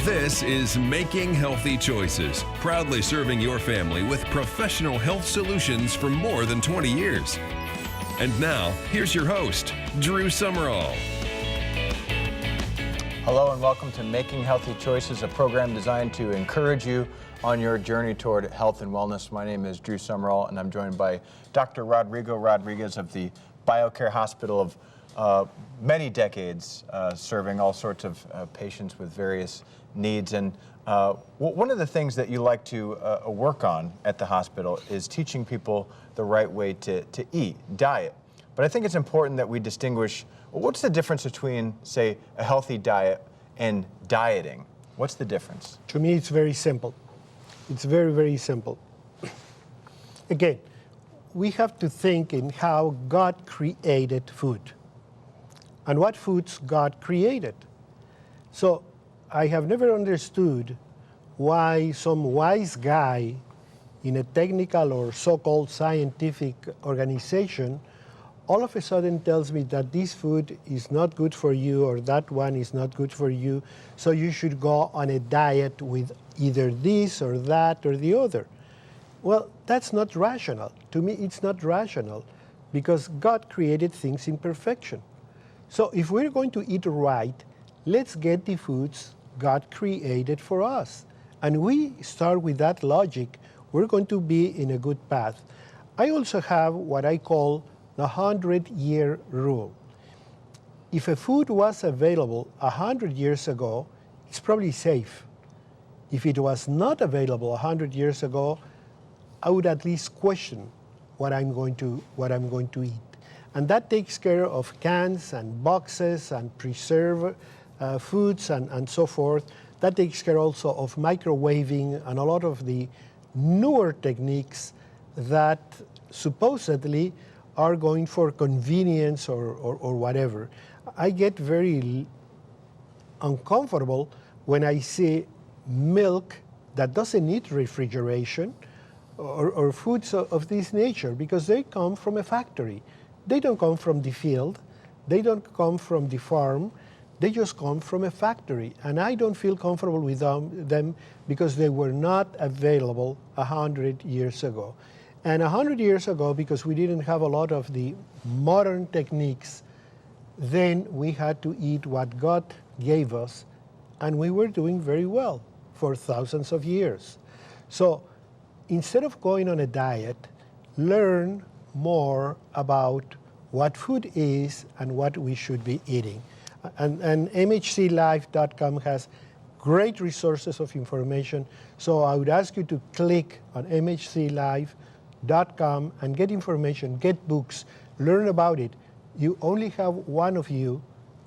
This is Making Healthy Choices, proudly serving your family with professional health solutions for more than 20 years. And now, here's your host, Drew Summerall. Hello and welcome to Making Healthy Choices, a program designed to encourage you on your journey toward health and wellness. My name is Drew Summerall, and I'm joined by Dr. Rodrigo Rodriguez of the BioCare Hospital of many decades, serving all sorts of patients with various needs. And one of the things that you like to work on at the hospital is teaching people the right way to eat, diet. But I think it's important that we distinguish, what's the difference between, say, a healthy diet and dieting? What's the difference? To me, it's very simple. It's very, very simple. Again, we have to think in how God created food and what foods God created. So I have never understood why some wise guy in a technical or so-called scientific organization all of a sudden tells me that this food is not good for you or that one is not good for you, so you should go on a diet with either this or that or the other. Well, that's not rational. To me, it's not rational because God created things in perfection. So if we're going to eat right, let's get the foods God created for us. And we start with that logic, we're going to be in a good path. I also have what I call the 100-year rule. If a food was available 100 years ago, it's probably safe. If it was not available 100 years ago, I would at least question what I'm going to eat. And that takes care of cans and boxes and preserved foods and so forth. That takes care also of microwaving and a lot of the newer techniques that supposedly are going for convenience or whatever. I get very uncomfortable when I see milk that doesn't need refrigeration or foods of this nature because they come from a factory. They don't come from the field. They don't come from the farm. They just come from a factory. And I don't feel comfortable with them because they were not available 100 years ago. And 100 years ago, because we didn't have a lot of the modern techniques, then we had to eat what God gave us, and we were doing very well for thousands of years. So instead of going on a diet, learn more about what food is and what we should be eating. And mhclife.com has great resources of information. So I would ask you to click on mhclife.com and get information, get books, learn about it. You only have one of you,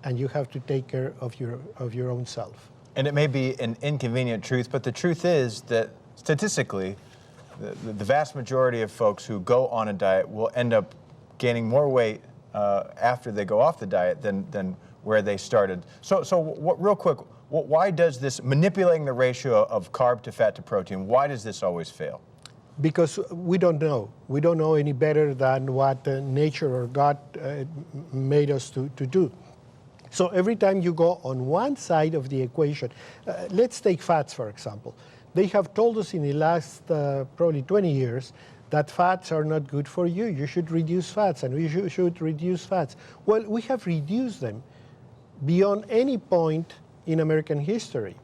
and you have to take care of your own self. And it may be an inconvenient truth, but the truth is that statistically, the vast majority of folks who go on a diet will end up gaining more weight after they go off the diet than where they started. So real quick, why does this, manipulating the ratio of carb to fat to protein, why does this always fail? Because we don't know. We don't know any better than what nature or God made us to do. So every time you go on one side of the equation, let's take fats, for example. They have told us in the last probably 20 years that fats are not good for you. You should reduce fats, and we should reduce fats. Well, we have reduced them beyond any point in American history.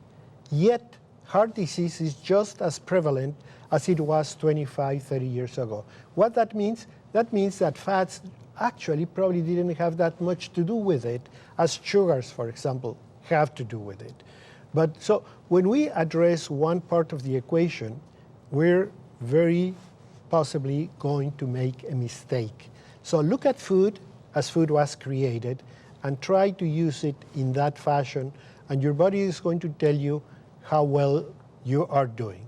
Yet, heart disease is just as prevalent as it was 25, 30 years ago. What that means? That means that fats actually probably didn't have that much to do with it, as sugars, for example, have to do with it. But so when we address one part of the equation, we're very possibly going to make a mistake. So look at food as food was created and try to use it in that fashion, and your body is going to tell you how well you are doing.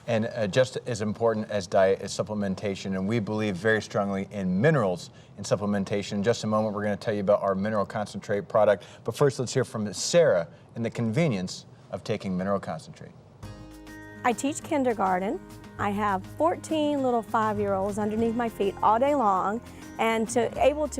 And just as important as diet is supplementation, and we believe very strongly in minerals in supplementation. In just a moment, we're going to tell you about our mineral concentrate product. But first, let's hear from Sarah and the convenience of taking mineral concentrate. I teach kindergarten. I have 14 little 5-year-olds underneath my feet all day long, and to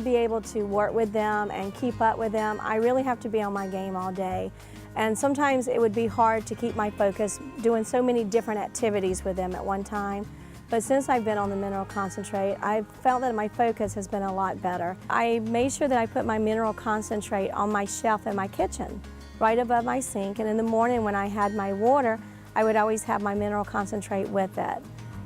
be able to work with them and keep up with them, I really have to be on my game all day. And sometimes it would be hard to keep my focus doing so many different activities with them at one time. But since I've been on the mineral concentrate, I've felt that my focus has been a lot better. I made sure that I put my mineral concentrate on my shelf in my kitchen, right above my sink. And in the morning when I had my water, I would always have my mineral concentrate with it.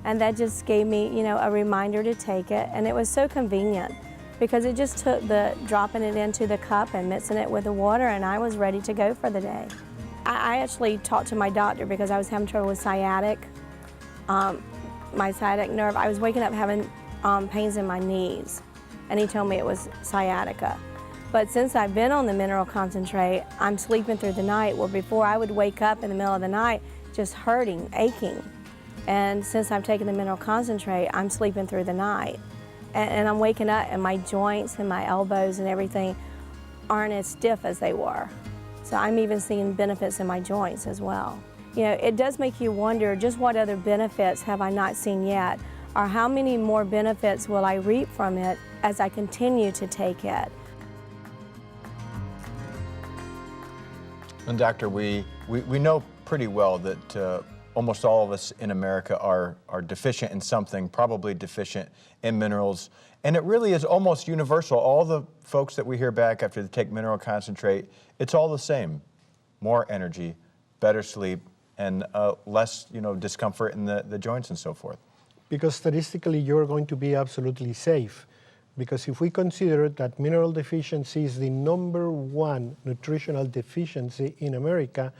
And that just gave me, a reminder to take it. And it was so convenient because it just took the dropping it into the cup and mixing it with the water, and I was ready to go for the day. I actually talked to my doctor because I was having trouble with sciatic. My sciatic nerve, I was waking up having pains in my knees, and he told me it was sciatica. But since I've been on the mineral concentrate, I'm sleeping through the night, where before I would wake up in the middle of the night just hurting, aching. And since I've taken the mineral concentrate, I'm sleeping through the night. And I'm waking up and my joints and my elbows and everything aren't as stiff as they were. So I'm even seeing benefits in my joints as well. It does make you wonder just what other benefits have I not seen yet, or how many more benefits will I reap from it as I continue to take it. And Doctor, we know pretty well that almost all of us in America are deficient in something, probably deficient in minerals. And it really is almost universal. All the folks that we hear back after they take mineral concentrate, it's all the same. More energy, better sleep, and less discomfort in the joints and so forth. Because statistically, you're going to be absolutely safe. Because if we consider that mineral deficiency is the #1 nutritional deficiency in America,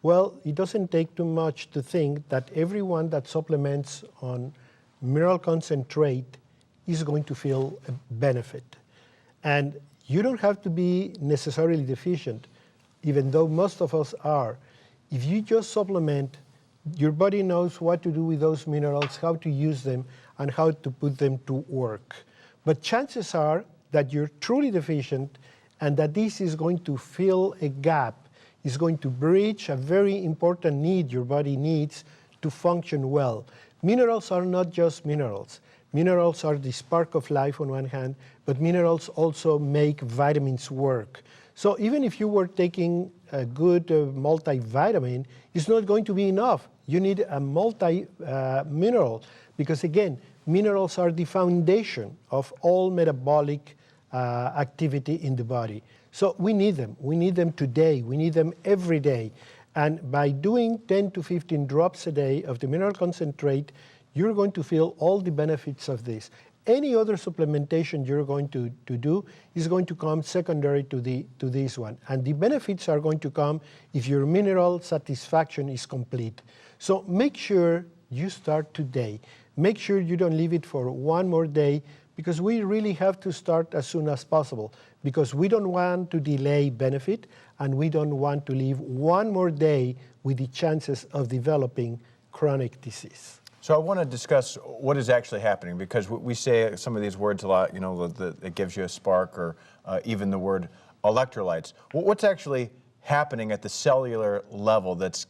well, it doesn't take too much to think that everyone that supplements on mineral concentrate is going to feel a benefit. And you don't have to be necessarily deficient, even though most of us are. If you just supplement, your body knows what to do with those minerals, how to use them, and how to put them to work. But chances are that you're truly deficient and that this is going to fill a gap, is going to bridge a very important need your body needs to function well. Minerals are not just minerals. Minerals are the spark of life on one hand, but minerals also make vitamins work. So even if you were taking a good multivitamin, it's not going to be enough. You need a multi-mineral because, again, minerals are the foundation of all metabolic activity in the body. So we need them. We need them today. We need them every day. And by doing 10 to 15 drops a day of the mineral concentrate, you're going to feel all the benefits of this. Any other supplementation you're going to do is going to come secondary to this one. And the benefits are going to come if your mineral satisfaction is complete. So make sure you start today. Make sure you don't leave it for one more day, because we really have to start as soon as possible, because we don't want to delay benefit and we don't want to leave one more day with the chances of developing chronic disease. So I want to discuss what is actually happening, because we say some of these words a lot, it gives you a spark, or even the word electrolytes. What's actually happening at the cellular level that's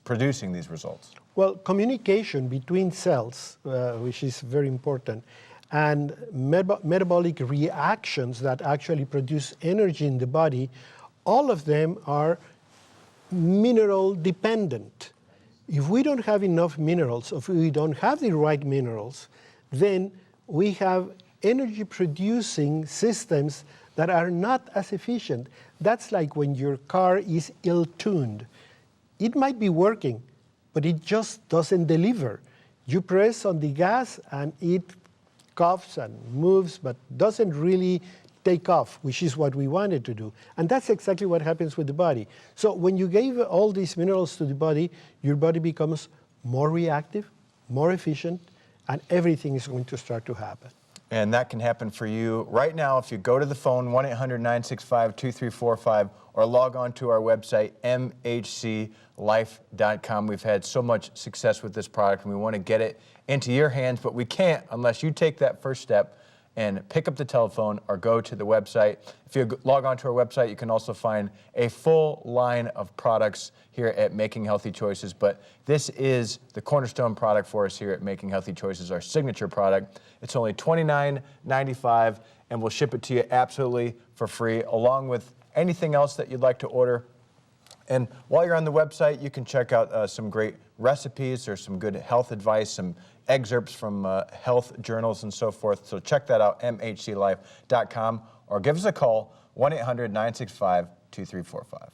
producing these results? Well, communication between cells, which is very important, and metabolic reactions that actually produce energy in the body, all of them are mineral dependent. If we don't have enough minerals, if we don't have the right minerals, then we have energy producing systems that are not as efficient. That's like when your car is ill-tuned. It might be working, but it just doesn't deliver. You press on the gas and it coughs and moves, but doesn't really take off, which is what we wanted to do. And that's exactly what happens with the body. So when you gave all these minerals to the body, your body becomes more reactive, more efficient, and everything is going to start to happen. And that can happen for you right now if you go to the phone, 1-800-965-2345, or log on to our website, mhclife.com. We've had so much success with this product, and we want to get it into your hands, but we can't unless you take that first step and pick up the telephone or go to the website. If you log on to our website, you can also find a full line of products here at Making Healthy Choices, but this is the cornerstone product for us here at Making Healthy Choices, our signature product. It's only $29.95, and we'll ship it to you absolutely for free, along with anything else that you'd like to order. And while you're on the website, you can check out some great recipes. There's some good health advice, some excerpts from health journals and so forth. So check that out, mhclife.com, or give us a call, 1-800-965-2345.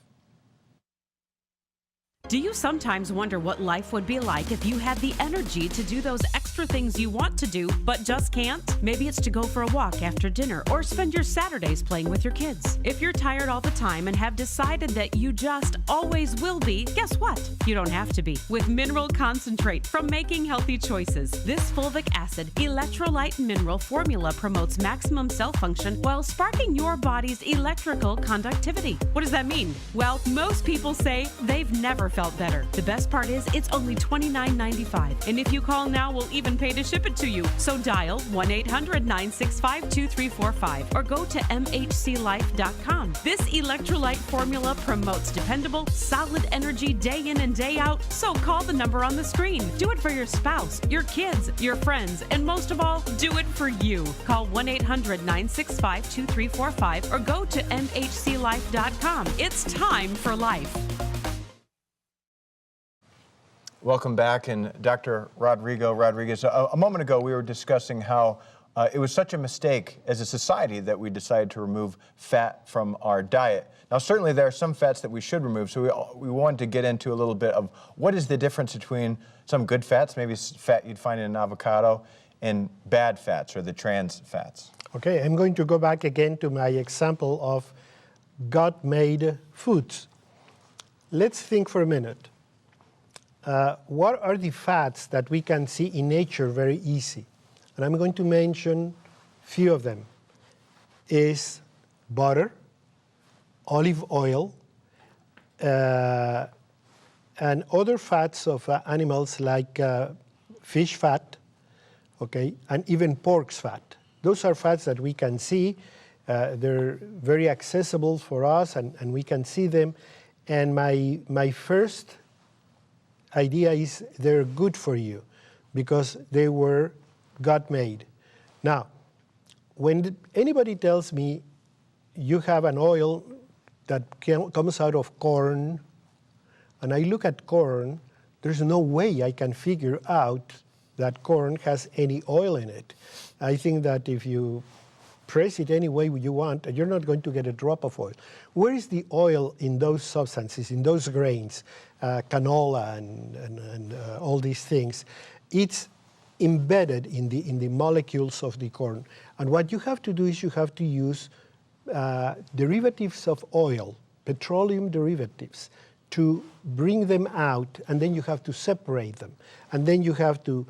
Do you sometimes wonder what life would be like if you had the energy to do those extra things you want to do but just can't? Maybe it's to go for a walk after dinner or spend your Saturdays playing with your kids. If you're tired all the time and have decided that you just always will be, guess what? You don't have to be. With Mineral Concentrate from Making Healthy Choices, this fulvic acid electrolyte mineral formula promotes maximum cell function while sparking your body's electrical conductivity. What does that mean? Well, most people say they've never felt better. The best part is it's only $29.95. And if you call now, we'll even pay to ship it to you. So dial 1-800-965-2345 or go to mhclife.com. This electrolyte formula promotes dependable, solid energy day in and day out. So call the number on the screen. Do it for your spouse, your kids, your friends, and most of all, do it for you. Call 1-800-965-2345 or go to mhclife.com. It's time for life. Welcome back, and Dr. Rodriguez, a moment ago we were discussing how it was such a mistake as a society that we decided to remove fat from our diet. Now certainly there are some fats that we should remove, so we wanted to get into a little bit of what is the difference between some good fats, maybe fat you'd find in an avocado, and bad fats or the trans fats. Okay, I'm going to go back again to my example of God-made foods. Let's think for a minute. What are the fats that we can see in nature very easy? And I'm going to mention a few of them. Is butter, olive oil, and other fats of animals like fish fat, okay, and even pork's fat. Those are fats that we can see. They're very accessible for us, and we can see them. And my first idea is they're good for you because they were God-made. Now, when anybody tells me you have an oil that comes out of corn, and I look at corn, there's no way I can figure out that corn has any oil in it. I think that if you press it any way you want, you're not going to get a drop of oil. Where is the oil in those substances, in those grains, canola and all these things? It's embedded in the molecules of the corn. And what you have to do is you have to use derivatives of oil, petroleum derivatives, to bring them out, and then you have to separate them. And then you have to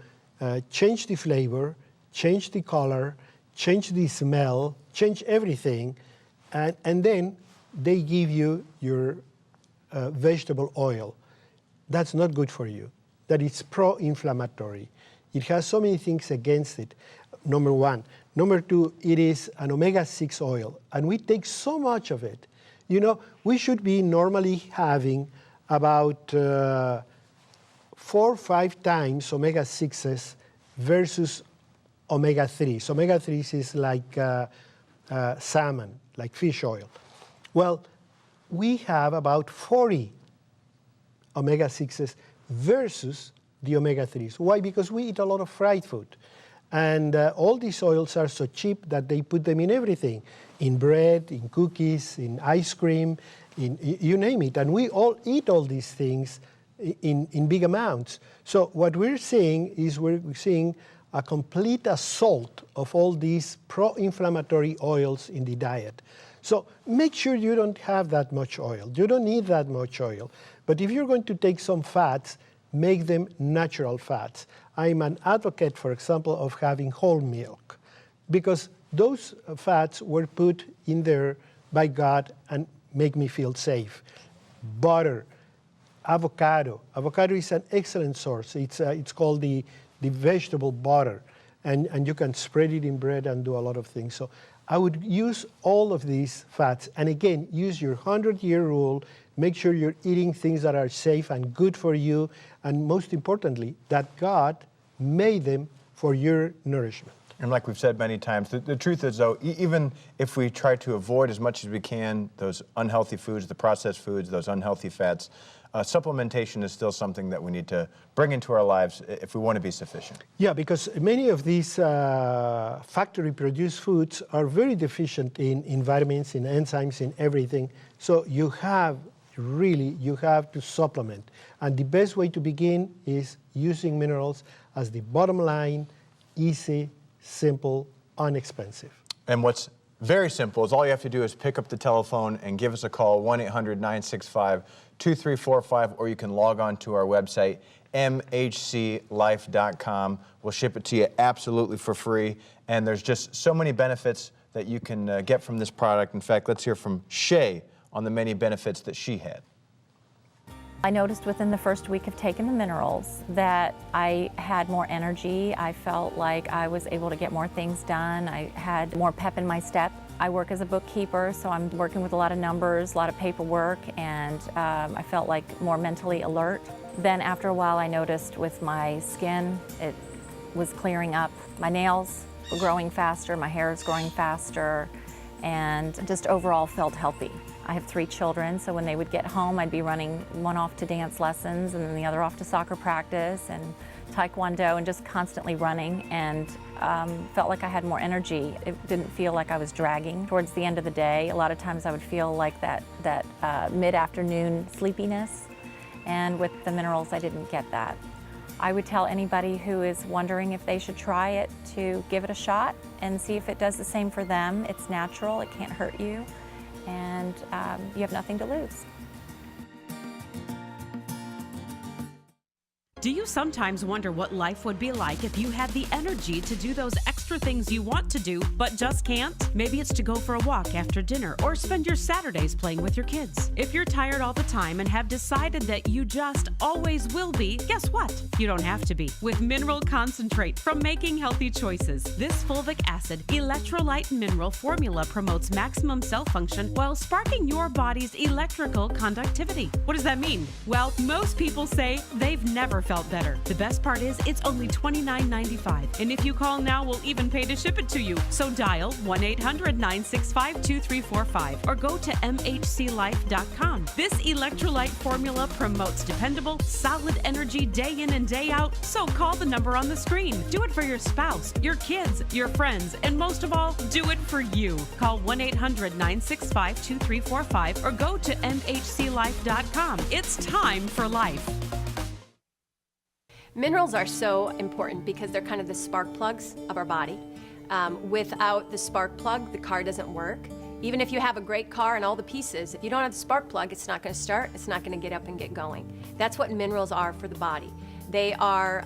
change the flavor, change the color, change the smell, change everything, and then they give you your vegetable oil. That's not good for you. That is pro-inflammatory. It has so many things against it, number one. Number two, it is an omega-6 oil, and we take so much of it. You know, we should be normally having about 4 or 5 times omega-6s versus omega-3s. Omega-3s is like salmon, like fish oil. Well, we have about 40 omega-6s versus the omega-3s. Why? Because we eat a lot of fried food. And all these oils are so cheap that they put them in everything, in bread, in cookies, in ice cream, in you name it. And we all eat all these things in big amounts. So what we're seeing is we're seeing a complete assault of all these pro-inflammatory oils in the diet. So make sure you don't have that much oil. You don't need that much oil. But if you're going to take some fats, make them natural fats. I'm an advocate, for example, of having whole milk because those fats were put in there by God and make me feel safe. Butter, avocado. Avocado is an excellent source. It's called the vegetable butter, and you can spread it in bread and do a lot of things. So I would use all of these fats, and again, use your 100-year rule. Make sure you're eating things that are safe and good for you, and most importantly, that God made them for your nourishment. And like we've said many times, the truth is, though, even if we try to avoid as much as we can those unhealthy foods, the processed foods, those unhealthy fats, supplementation is still something that we need to bring into our lives if we want to be sufficient. Yeah, because many of these factory-produced foods are very deficient in vitamins, in enzymes, in everything. So you have to supplement. And the best way to begin is using minerals as the bottom line, easy, simple, inexpensive. And what's very simple is all you have to do is pick up the telephone and give us a call, 1-800-965-2345, or you can log on to our website, mhclife.com. We'll ship it to you absolutely for free. And there's just so many benefits that you can get from this product. In fact, let's hear from Shay on the many benefits that she had. I noticed within the first week of taking the minerals that I had more energy. I felt like I was able to get more things done. I had more pep in my step. I work as a bookkeeper, so I'm working with a lot of numbers, a lot of paperwork, and I felt like more mentally alert. Then after a while, I noticed with my skin, it was clearing up. My nails were growing faster, my hair is growing faster, and just overall felt healthy. I have 3 children, so when they would get home, I'd be running one off to dance lessons and then the other off to soccer practice and taekwondo, and just constantly running, and felt like I had more energy. It didn't feel like I was dragging towards the end of the day. A lot of times I would feel like that mid-afternoon sleepiness, and with the minerals I didn't get that. I would tell anybody who is wondering if they should try it to give it a shot and see if it does the same for them. It's natural, it can't hurt you, and you have nothing to lose. Do you sometimes wonder what life would be like if you had the energy to do those extra things you want to do, but just can't? Maybe it's to go for a walk after dinner or spend your Saturdays playing with your kids. If you're tired all the time and have decided that you just always will be, guess what? You don't have to be. With Mineral Concentrate from Making Healthy Choices, this fulvic acid electrolyte mineral formula promotes maximum cell function while sparking your body's electrical conductivity. What does that mean? Well, most people say they've never felt better. The best part is it's only $29.95. And if you call now, we'll even pay to ship it to you. So dial 1-800-965-2345 or go to mhclife.com. This electrolyte formula promotes dependable, solid energy day in and day out. So call the number on the screen. Do it for your spouse, your kids, your friends, and most of all, do it for you. Call 1-800-965-2345 or go to mhclife.com. It's time for life. Minerals are so important because they're kind of the spark plugs of our body. Without the spark plug, the car doesn't work. Even if you have a great car and all the pieces, if you don't have the spark plug, it's not going to start, it's not going to get up and get going. That's what minerals are for the body. They are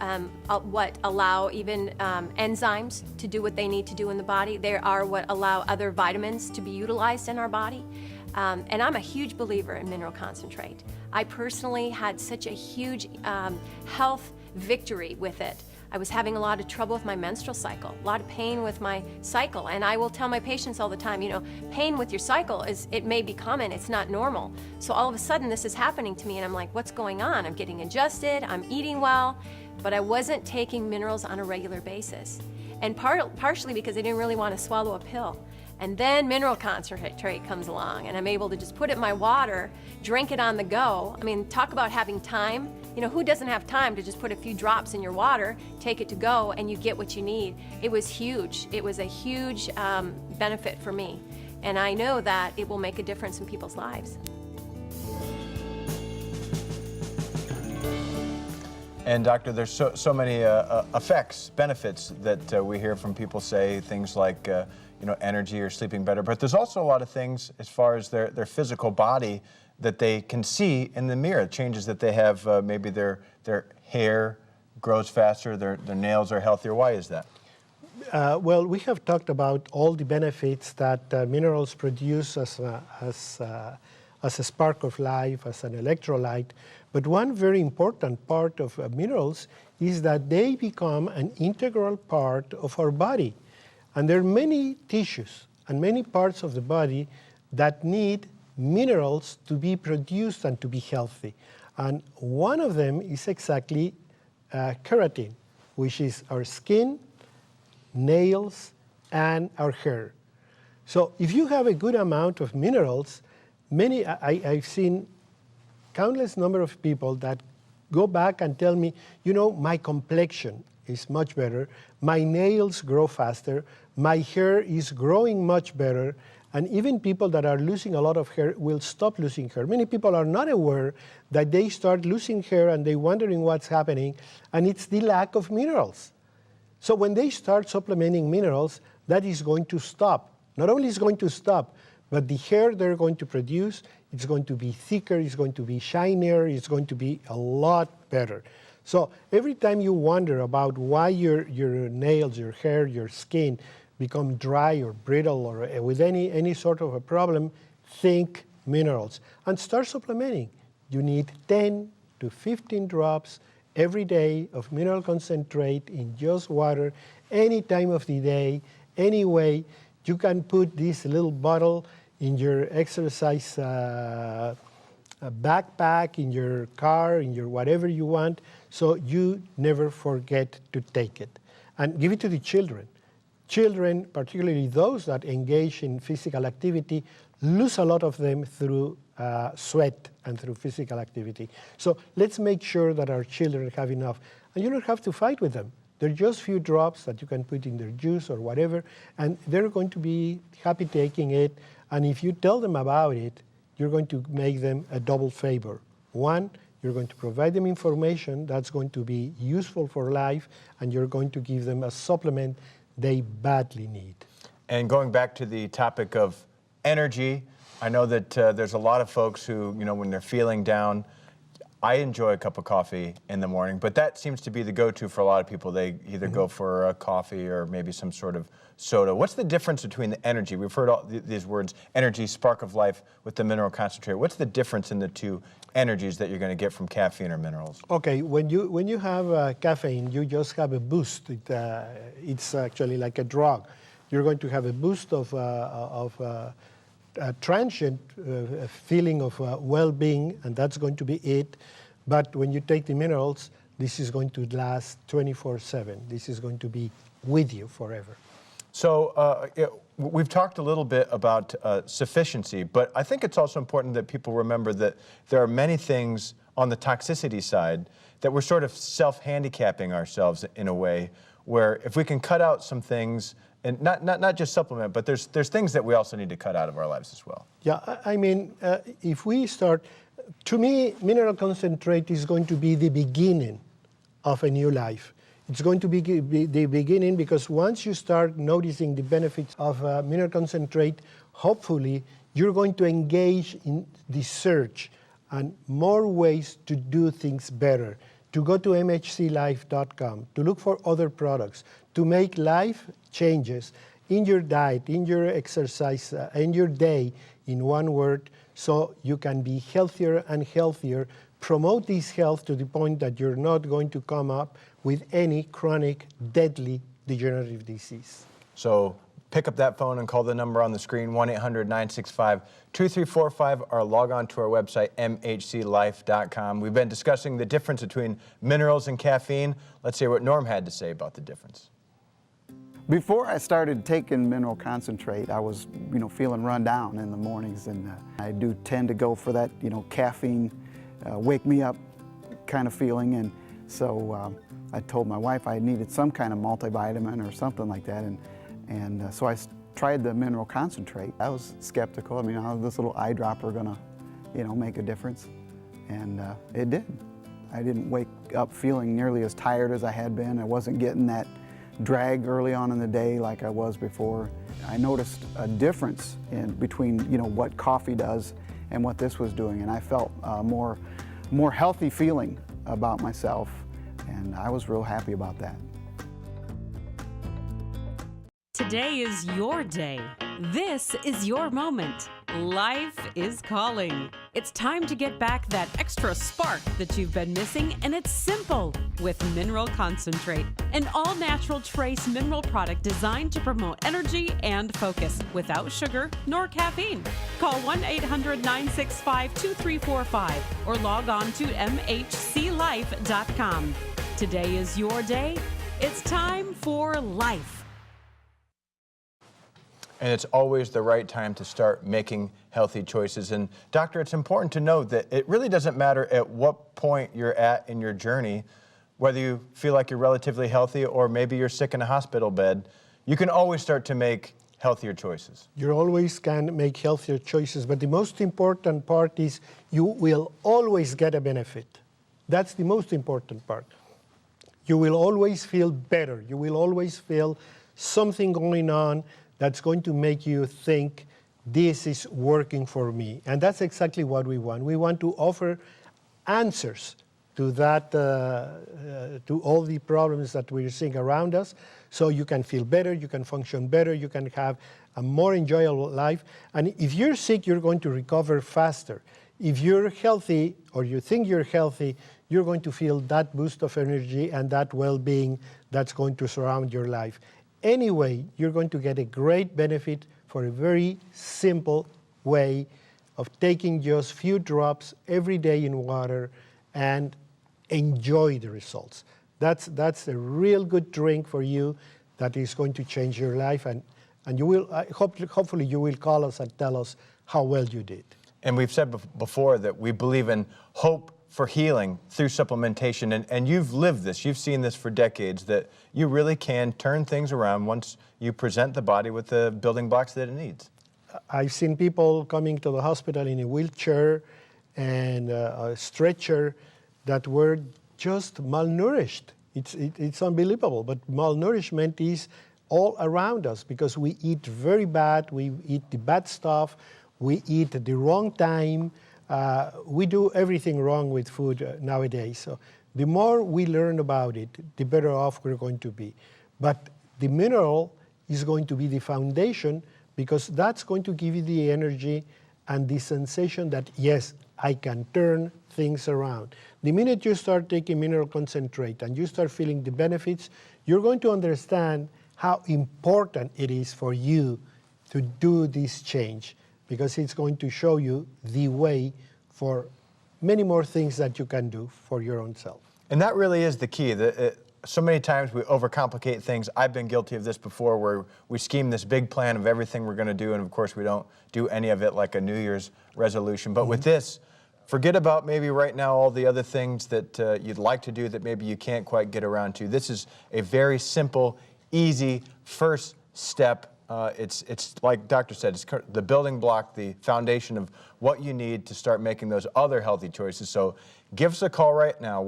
what allow even enzymes to do what they need to do in the body. They are what allow other vitamins to be utilized in our body. And I'm a huge believer in mineral concentrate. I personally had such a huge health victory with it. I was having a lot of trouble with my menstrual cycle, a lot of pain with my cycle, and I will tell my patients all the time, you know, pain with your cycle it may be common, it's not normal. So all of a sudden this is happening to me and I'm like, what's going on? I'm getting adjusted, I'm eating well, but I wasn't taking minerals on a regular basis. And partially because I didn't really want to swallow a pill. And then mineral concentrate comes along and I'm able to just put it in my water, drink it on the go. I mean, talk about having time. You know, who doesn't have time to just put a few drops in your water, take it to go, and you get what you need? It was huge. It was a huge benefit for me. And I know that it will make a difference in people's lives. And doctor, there's so many effects, benefits that we hear from people say, things like you know, energy or sleeping better, but there's also a lot of things as far as their physical body that they can see in the mirror, changes that they have, maybe their hair grows faster, their nails are healthier. Why is that? Well, we have talked about all the benefits that minerals produce as a spark of life, as an electrolyte. But one very important part of minerals is that they become an integral part of our body. And there are many tissues and many parts of the body that need minerals to be produced and to be healthy. And one of them is exactly keratin, which is our skin, nails, and our hair. So if you have a good amount of minerals, I've seen countless number of people that go back and tell me, you know, my complexion is much better, my nails grow faster, my hair is growing much better, and even people that are losing a lot of hair will stop losing hair. Many people are not aware that they start losing hair and they're wondering what's happening, and it's the lack of minerals. So when they start supplementing minerals, that is going to stop. Not only is it going to stop, but the hair they're going to produce, it's going to be thicker, it's going to be shinier, it's going to be a lot better. So every time you wonder about why your nails, your hair, your skin become dry or brittle or with any sort of a problem, think minerals and start supplementing. You need 10 to 15 drops every day of mineral concentrate in just water, any time of the day, any way. You can put this little bottle in your exercise backpack, in your car, in your whatever you want, so you never forget to take it. And give it to the children. Children, particularly those that engage in physical activity, lose a lot of them through sweat and through physical activity. So let's make sure that our children have enough. And you don't have to fight with them. They're just few drops that you can put in their juice or whatever, and they're going to be happy taking it. And if you tell them about it, you're going to make them a double favor. One, you're going to provide them information that's going to be useful for life, and you're going to give them a supplement they badly need. And going back to the topic of energy, I know that there's a lot of folks who, you know, when they're feeling down, I enjoy a cup of coffee in the morning, but that seems to be the go-to for a lot of people. They either go for a coffee or maybe some sort of soda. What's the difference between the energy? We've heard all these words, energy, spark of life, with the mineral concentrate. What's the difference in the two energies that you're going to get from caffeine or minerals? Okay, when you have caffeine, you just have a boost. It's actually like a drug. You're going to have a boost of a transient feeling of well-being, and that's going to be it. But when you take the minerals, this is going to last 24/7. This is going to be with you forever. So we've talked a little bit about sufficiency, but I think it's also important that people remember that there are many things on the toxicity side that we're sort of self-handicapping ourselves in a way, where if we can cut out some things, and not just supplement, but there's things that we also need to cut out of our lives as well. Yeah, I mean, if we start, to me, mineral concentrate is going to be the beginning of a new life. It's going to be the beginning, because once you start noticing the benefits of mineral concentrate, hopefully you're going to engage in the search and more ways to do things better, to go to mhclife.com, to look for other products, to make life changes in your diet, in your exercise, in your day, in one word, so you can be healthier and healthier, promote this health to the point that you're not going to come up with any chronic, deadly degenerative disease. So pick up that phone and call the number on the screen, 1-800-965-2345, or log on to our website, mhclife.com. We've been discussing the difference between minerals and caffeine. Let's hear what Norm had to say about the difference. Before I started taking mineral concentrate, I was, feeling run down in the mornings, and I do tend to go for that, caffeine, wake me up kind of feeling, and so I told my wife I needed some kind of multivitamin or something like that, and so I tried the mineral concentrate. I was skeptical. I mean, how's this little eyedropper gonna, make a difference? And it did. I didn't wake up feeling nearly as tired as I had been. I wasn't getting that drag early on in the day like I was before. I noticed a difference between what coffee does and what this was doing, and I felt more healthy feeling about myself, and I was real happy about that. Today is your day. This is your moment. Life is calling. It's time to get back that extra spark that you've been missing, and it's simple with Mineral Concentrate, an all-natural trace mineral product designed to promote energy and focus without sugar nor caffeine. Call 1-800-965-2345 or log on to mhclife.com. Today is your day. It's time for life. And it's always the right time to start making healthy choices. And doctor, it's important to note that it really doesn't matter at what point you're at in your journey, whether you feel like you're relatively healthy or maybe you're sick in a hospital bed, you can always start to make healthier choices. You always can make healthier choices, but the most important part is you will always get a benefit. That's the most important part. You will always feel better. You will always feel something going on that's going to make you think, this is working for me. And that's exactly what we want. We want to offer answers to that, to all the problems that we're seeing around us, so you can feel better, you can function better, you can have a more enjoyable life. And if you're sick, you're going to recover faster. If you're healthy, or you think you're healthy, you're going to feel that boost of energy and that well-being that's going to surround your life. Anyway, you're going to get a great benefit for a very simple way of taking just few drops every day in water and enjoy the results. That's a real good drink for you that is going to change your life, and you will, hopefully you will call us and tell us how well you did. And we've said before that we believe in hope for healing through supplementation, and you've lived this, you've seen this for decades, that you really can turn things around once you present the body with the building blocks that it needs. I've seen people coming to the hospital in a wheelchair and a stretcher that were just malnourished. It's unbelievable, but malnourishment is all around us because we eat very bad, we eat the bad stuff, we eat at the wrong time, we do everything wrong with food nowadays. So the more we learn about it, the better off we're going to be. But the mineral is going to be the foundation, because that's going to give you the energy and the sensation that, yes, I can turn things around. The minute you start taking mineral concentrate and you start feeling the benefits, you're going to understand how important it is for you to do this change, because it's going to show you the way for many more things that you can do for your own self. And that really is the key. So many times we overcomplicate things. I've been guilty of this before, where we scheme this big plan of everything we're going to do, and of course we don't do any of it, like a New Year's resolution. But with this, forget about maybe right now all the other things that you'd like to do that maybe you can't quite get around to. This is a very simple, easy first step. It's like Doctor said, it's the building block, the foundation of what you need to start making those other healthy choices. So give us a call right now,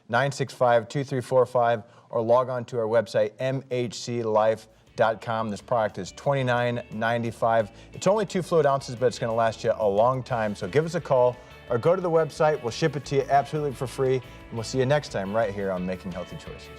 1-800-965-2345, or log on to our website, mhclife.com. This product is $29.95. It's only 2 fluid ounces, but it's going to last you a long time. So give us a call or go to the website. We'll ship it to you absolutely for free. And we'll see you next time right here on Making Healthy Choices.